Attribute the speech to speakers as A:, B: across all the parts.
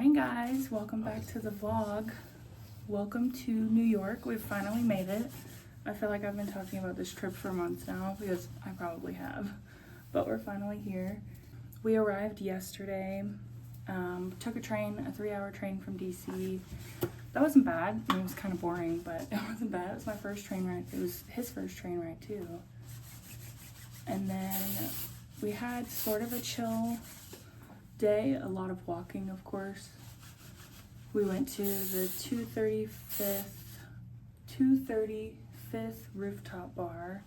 A: morning, guys. Welcome back to the vlog. Welcome to New York. We've finally made it. I feel like I've been talking about this trip for months now because I probably have, but we're finally here. We arrived yesterday. Took a train, a 3-hour train from DC. That wasn't bad. I mean, it was kind of boring, but it wasn't bad. It was my first train ride. It was his first train ride too. And then we had sort of a chill day, a lot of walking, of course. We went to the 235th rooftop bar.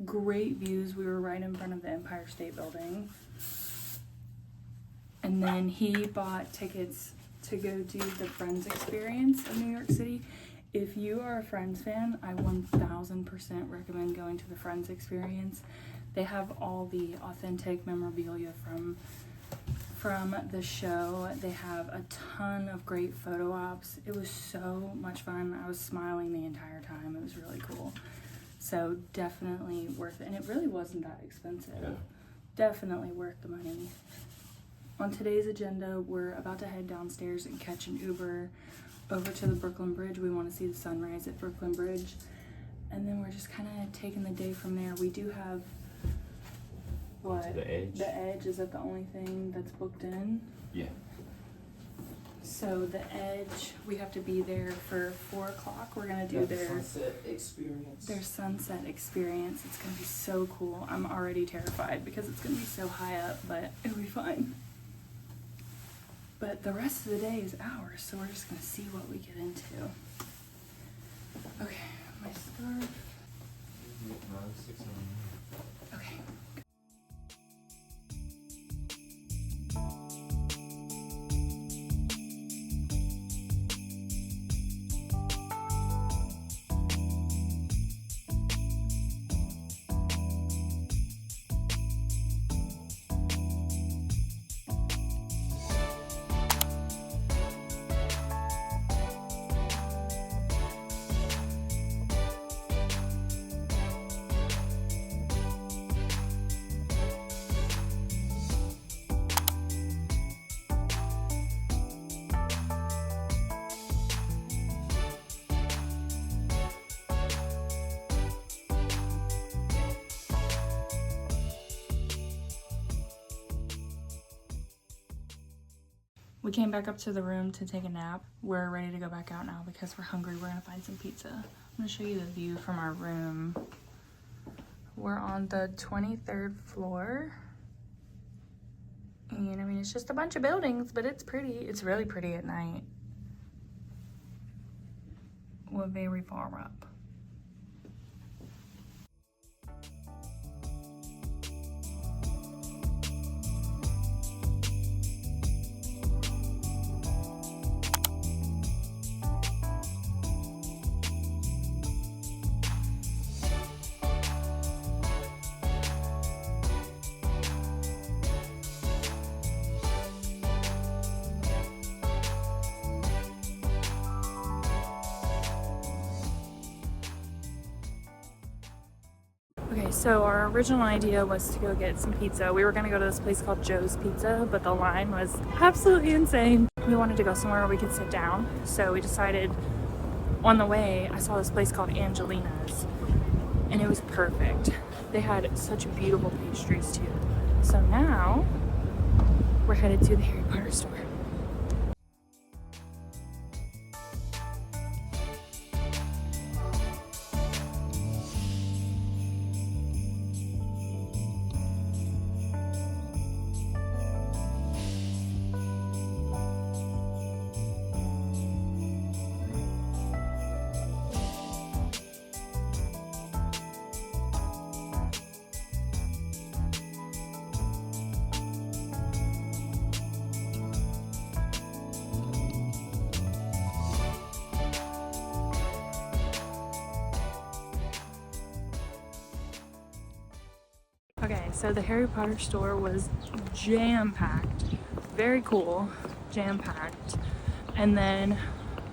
A: Great views. We were right in front of the Empire State Building. And then he bought tickets to go do the Friends experience of New York City. If you are a Friends fan, I 1000% recommend going to the Friends experience. They have all the authentic memorabilia from the show. They have a ton of great photo ops. It was so much fun. I was smiling the entire time. It was really cool. So definitely worth it. And it really wasn't that expensive. Yeah. Definitely worth the money. On today's agenda, we're about to head downstairs and catch an Uber over to the Brooklyn Bridge. We want to see the sunrise at Brooklyn Bridge. And then we're just kind of taking the day from there. We do have what?
B: The Edge.
A: The Edge, is that the only thing that's booked in?
B: Yeah.
A: So the Edge, we have to be there for 4 o'clock. We're gonna do their
C: sunset experience.
A: Their sunset experience. It's gonna be so cool. I'm already terrified because it's gonna be so high up, but it'll be fine. But the rest of the day is ours, so we're just gonna see what we get into. Okay, my scarf. Okay. We came back up to the room to take a nap. We're ready to go back out now because we're hungry. We're gonna find some pizza. I'm gonna show you the view from our room. We're on the 23rd floor. And I mean, it's just a bunch of buildings, but it's pretty. It's really pretty at night. We're very far up. Okay, so our original idea was to go get some pizza. We were gonna go to this place called Joe's Pizza, but the line was absolutely insane. We wanted to go somewhere where we could sit down, so we decided on the way, I saw this place called Angelina's, and it was perfect. They had such beautiful pastries too. So now, we're headed to the Harry Potter store. Okay, so the Harry Potter store was jam-packed. Very cool, jam-packed. And then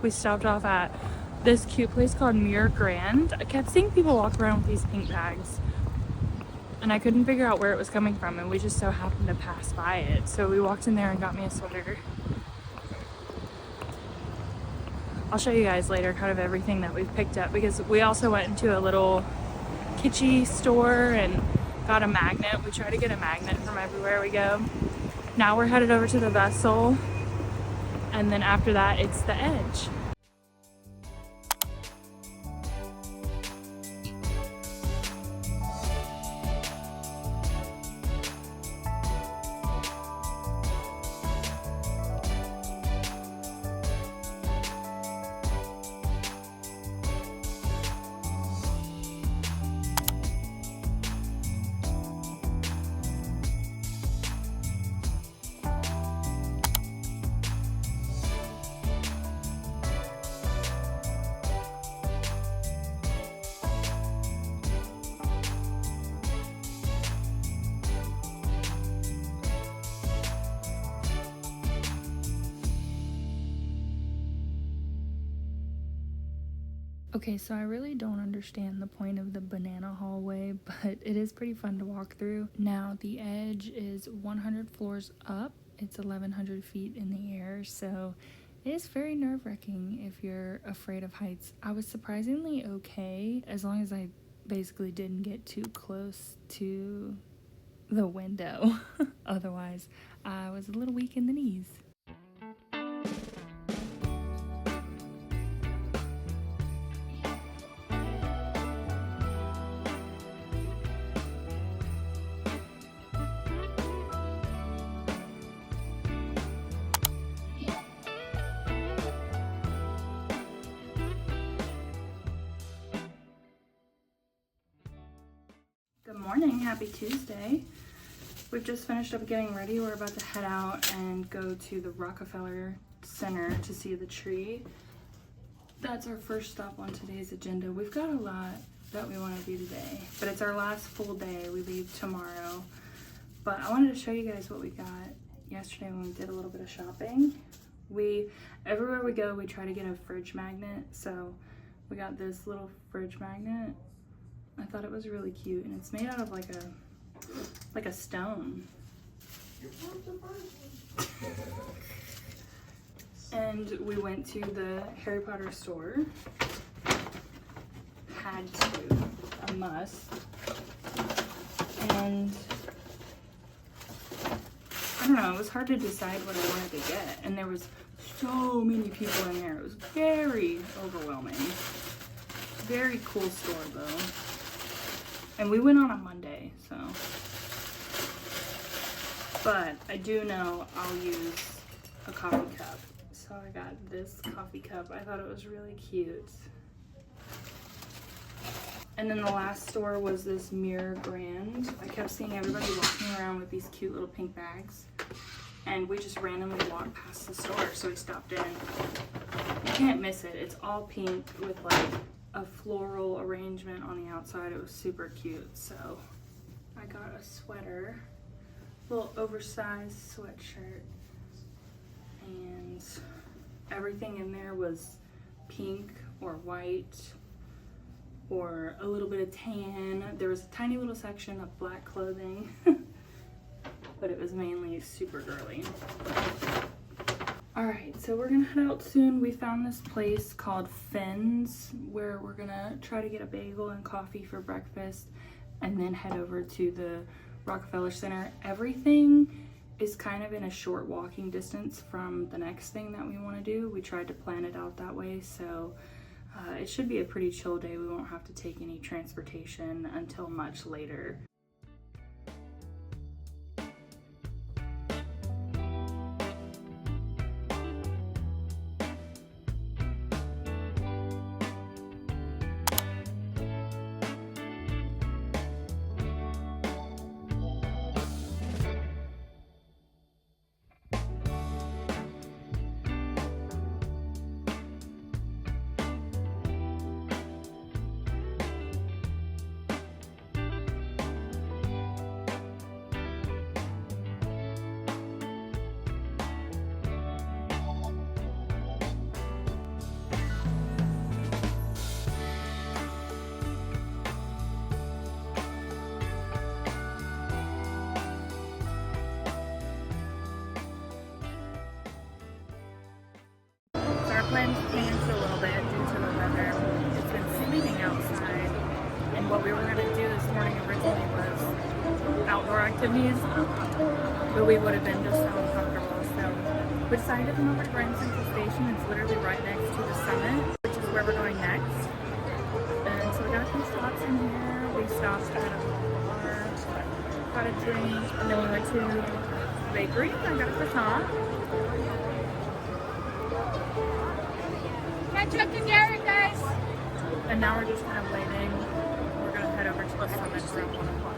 A: we stopped off at this cute place called Muir Grand. I kept seeing people walk around with these pink bags, and I couldn't figure out where it was coming from, and we just so happened to pass by it. So we walked in there and got me a sweater. I'll show you guys later kind of everything that we've picked up, because we also went into a little kitschy store and got a magnet. We try to get a magnet from everywhere we go. Now we're headed over to the Vessel, and then after that it's the Edge. Okay, so I really don't understand the point of the banana hallway, but it is pretty fun to walk through. Now, the Edge is 100 floors up. It's 1,100 feet in the air, so it is very nerve-wracking if you're afraid of heights. I was surprisingly okay, as long as I basically didn't get too close to the window. Otherwise, I was a little weak in the knees. Good morning, happy Tuesday. We've just finished up getting ready. We're about to head out and go to the Rockefeller Center to see the tree. That's our first stop on today's agenda. We've got a lot that we want to do today, but it's our last full day. We leave tomorrow. But I wanted to show you guys what we got yesterday when we did a little bit of shopping. Everywhere we go, we try to get a fridge magnet. So we got this little fridge magnet. I thought it was really cute, and it's made out of like a stone. And we went to the Harry Potter store. Had to, a must. And I don't know, it was hard to decide what I wanted to get, and there was so many people in there. It was very overwhelming. Very cool store though. And we went on a Monday, so. But I do know I'll use a coffee cup. So I got this coffee cup. I thought it was really cute. And then the last store was this Mirror Grand. I kept seeing everybody walking around with these cute little pink bags. And we just randomly walked past the store, so we stopped in. You can't miss it. It's all pink with like a floral arrangement on the outside. It was super cute. So I got a sweater, a little oversized sweatshirt, and everything in there was pink or white or a little bit of tan. There was a tiny little section of black clothing, but it was mainly super girly. All right, so we're gonna head out soon. We found this place called Finn's where we're gonna try to get a bagel and coffee for breakfast and then head over to the Rockefeller Center. Everything is kind of in a short walking distance from the next thing that we wanna do. We tried to plan it out that way, so it should be a pretty chill day. We won't have to take any transportation until much later. what we were going to do this morning originally was outdoor activities, but we would have been just so uncomfortable. So we decided to come over to Grand Central Station. It's literally right next to the summit, which is where we're going next. And so we got a few stops in here. We stopped at a bar, got a drink, and then we went to the bakery. I got a croissant. Catch up to Garrett, guys! And now we're just kind of waiting. We're going to head over to the summit for 1 o'clock.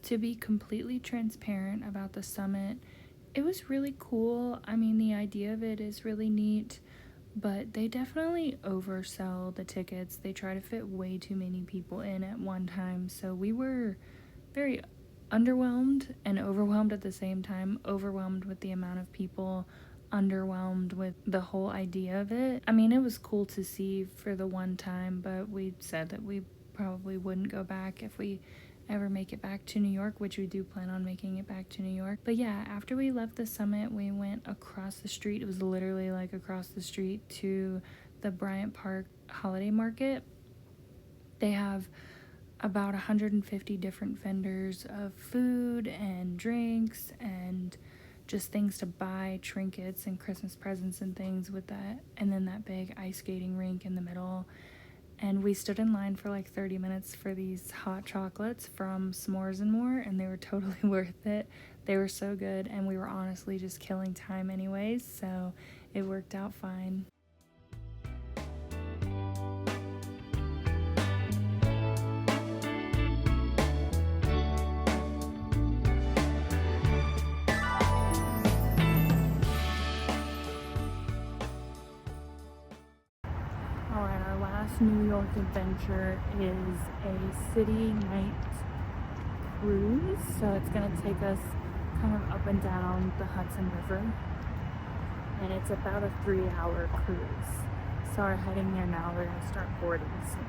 A: To be completely transparent about the summit, it was really cool. I mean, the idea of it is really neat, but they definitely oversell the tickets. They try to fit way too many people in at one time, so we were very underwhelmed and overwhelmed at the same time. Overwhelmed with the amount of people, underwhelmed with the whole idea of it. I mean, it was cool to see for the one time, but we said that we probably wouldn't go back if we ever make it back to New York, which we do plan on making it back to New York. But yeah, after we left the summit, we went across the street. It was literally like across the street to the Bryant Park Holiday Market. They have about 150 different vendors of food and drinks and just things to buy, trinkets and Christmas presents and things with that. And then that big ice skating rink in the middle. And we stood in line for like 30 minutes for these hot chocolates from S'mores and More, and they were totally worth it. They were so good, and we were honestly just killing time anyways, so it worked out fine. New York adventure is a city night cruise, so it's going to take us kind of up and down the Hudson River, and it's about a 3-hour cruise. So we're heading there now. We're going to start boarding soon.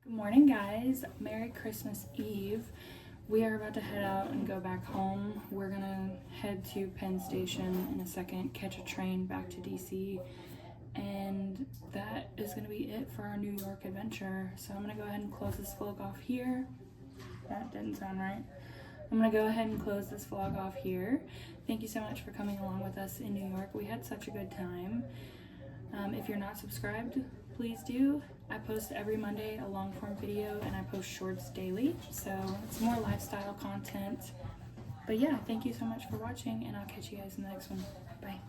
A: Morning, guys. Merry Christmas Eve. We are about to head out and go back home. We're gonna head to Penn Station in a second, catch a train back to DC, and that is gonna be it for our New York adventure. So I'm gonna go ahead and close this vlog off here. That didn't sound right. I'm gonna go ahead and close this vlog off here. Thank you so much for coming along with us in New York. We had such a good time. If you're not subscribed, please do. I post every Monday a long form video, and I post shorts daily, so it's more lifestyle content. But yeah, thank you so much for watching, and I'll catch you guys in the next one. Bye.